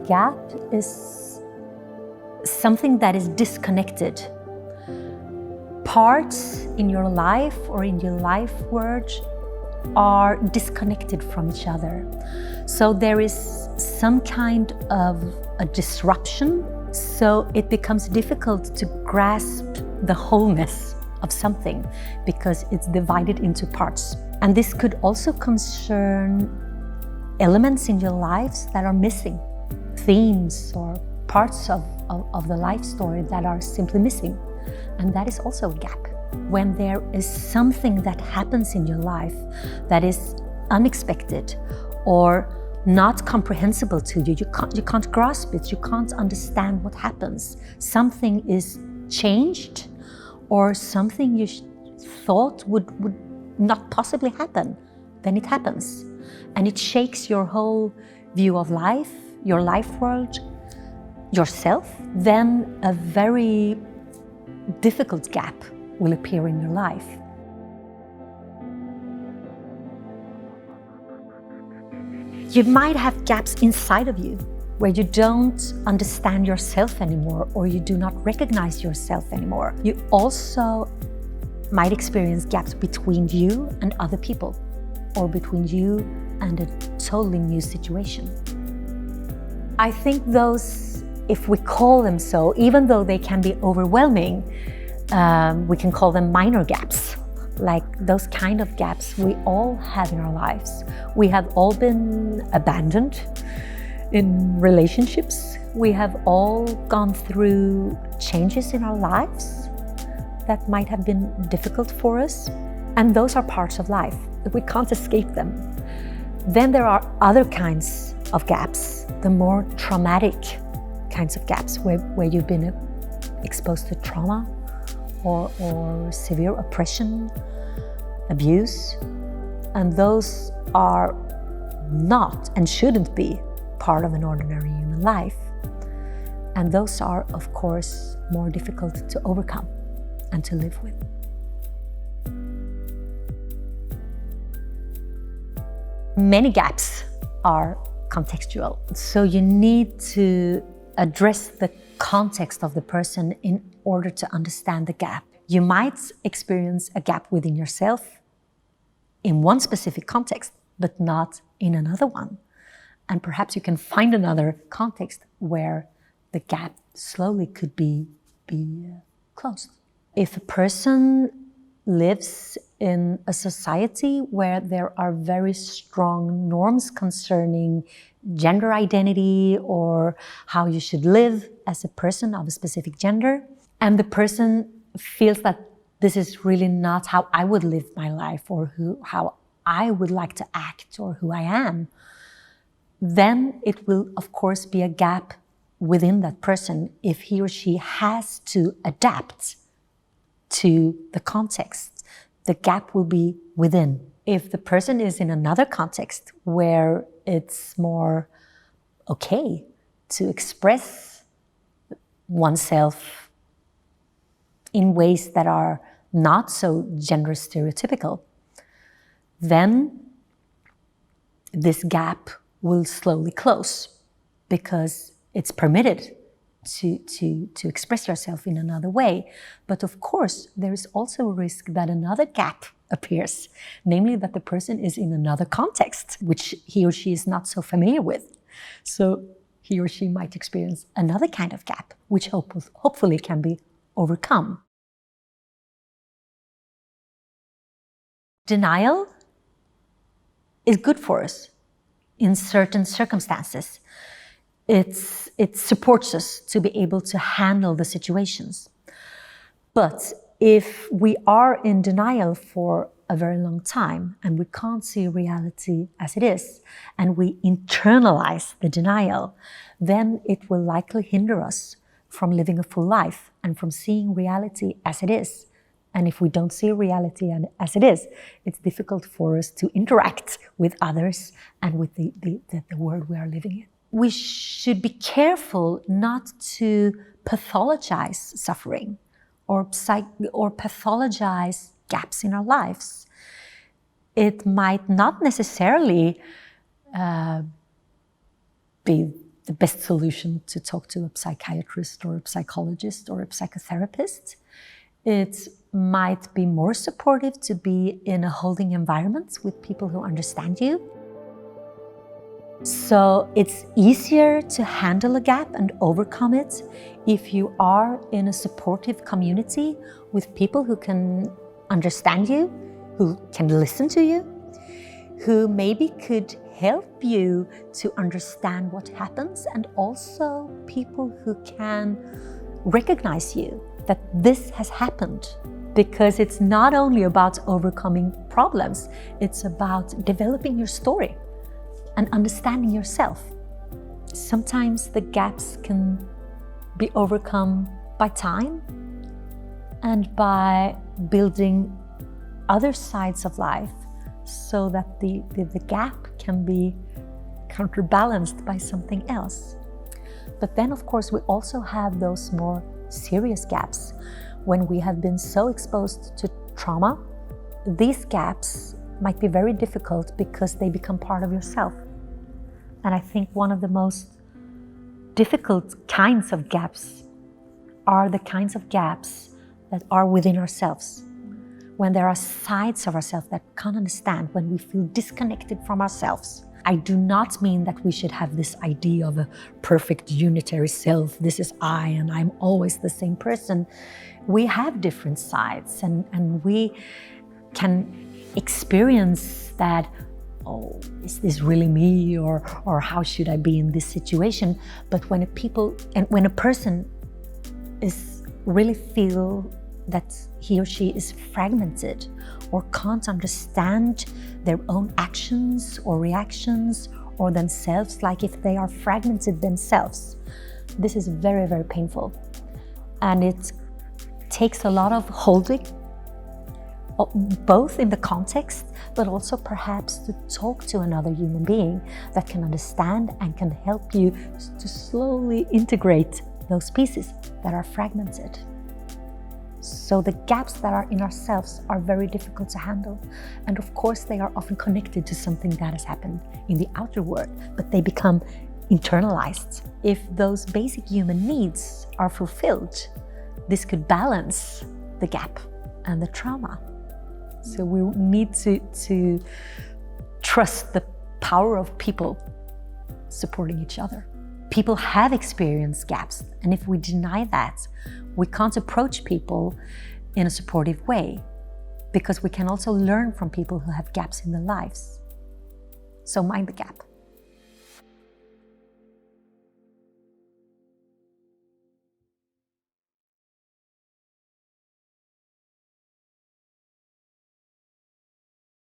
Gap is something that is disconnected. Parts in your life or in your life world are disconnected from each other. So there is some kind of a disruption, so it becomes difficult to grasp the wholeness of something because it's divided into parts. And this could also concern elements in your lives that are missing, themes or parts of the life story that are simply missing. And that is also a gap. When there is something that happens in your life that is unexpected or not comprehensible to you, you can't grasp it, you can't understand what happens. Something is changed or something you thought would not possibly happen, then it happens. And it shakes your whole view of life, your life world, yourself. Then a very difficult gap will appear in your life. You might have gaps inside of you where you don't understand yourself anymore or you do not recognize yourself anymore. You also might experience gaps between you and other people or between you and a totally new situation. I think those, if we call them so, even though they can be overwhelming, we can call them minor gaps. Like those kind of gaps we all have in our lives. We have all been abandoned in relationships. We have all gone through changes in our lives that might have been difficult for us. And those are parts of life. We can't escape them. Then there are other kinds of gaps, the more traumatic kinds of gaps where you've been exposed to trauma or severe oppression, abuse. And those are not and shouldn't be part of an ordinary human life. And those are, of course, more difficult to overcome and to live with. Many gaps are contextual. So you need to address the context of the person in order to understand the gap. You might experience a gap within yourself in one specific context, but not in another one. And perhaps you can find another context where the gap slowly could be closed. If a person lives in a society where there are very strong norms concerning gender identity or how you should live as a person of a specific gender, and the person feels that this is really not how I would live my life or how I would like to act or who I am, then it will, of course, be a gap within that person if he or she has to adapt to the context. The gap will be within. If the person is in another context where it's more okay to express oneself in ways that are not so gender stereotypical, then this gap will slowly close because it's permitted to express yourself in another way. But of course, there is also a risk that another gap appears, namely that the person is in another context, which he or she is not so familiar with. So he or she might experience another kind of gap, which hopefully can be overcome. Denial is good for us in certain circumstances. It supports us to be able to handle the situations. But if we are in denial for a very long time and we can't see reality as it is, and we internalize the denial, then it will likely hinder us from living a full life and from seeing reality as it is. And if we don't see reality as it is, it's difficult for us to interact with others and with the world we are living in. We should be careful not to pathologize suffering or pathologize gaps in our lives. It might not necessarily be the best solution to talk to a psychiatrist or a psychologist or a psychotherapist. It might be more supportive to be in a holding environment with people who understand you. So it's easier to handle a gap and overcome it if you are in a supportive community with people who can understand you, who can listen to you, who maybe could help you to understand what happens, and also people who can recognize you that this has happened. Because it's not only about overcoming problems, it's about developing your story and understanding yourself. Sometimes the gaps can be overcome by time and by building other sides of life so that the gap can be counterbalanced by something else. But then, of course, we also have those more serious gaps. When we have been so exposed to trauma, these gaps might be very difficult because they become part of yourself. And I think one of the most difficult kinds of gaps are the kinds of gaps that are within ourselves. When there are sides of ourselves that can't understand, when we feel disconnected from ourselves. I do not mean that we should have this idea of a perfect unitary self. This is I, and I'm always the same person. We have different sides, and we can experience that, oh, is this really me, or how should I be in this situation? But when a person is really feel that he or she is fragmented or can't understand their own actions or reactions or themselves, like if they are fragmented themselves, this is very, very painful. And it takes a lot of holding, both in the context, but also perhaps to talk to another human being that can understand and can help you to slowly integrate those pieces that are fragmented. So the gaps that are in ourselves are very difficult to handle. And of course, they are often connected to something that has happened in the outer world, but they become internalized. If those basic human needs are fulfilled, this could balance the gap and the trauma. So we need to trust the power of people supporting each other. People have experienced gaps, and if we deny that, we can't approach people in a supportive way, because we can also learn from people who have gaps in their lives. So mind the gap.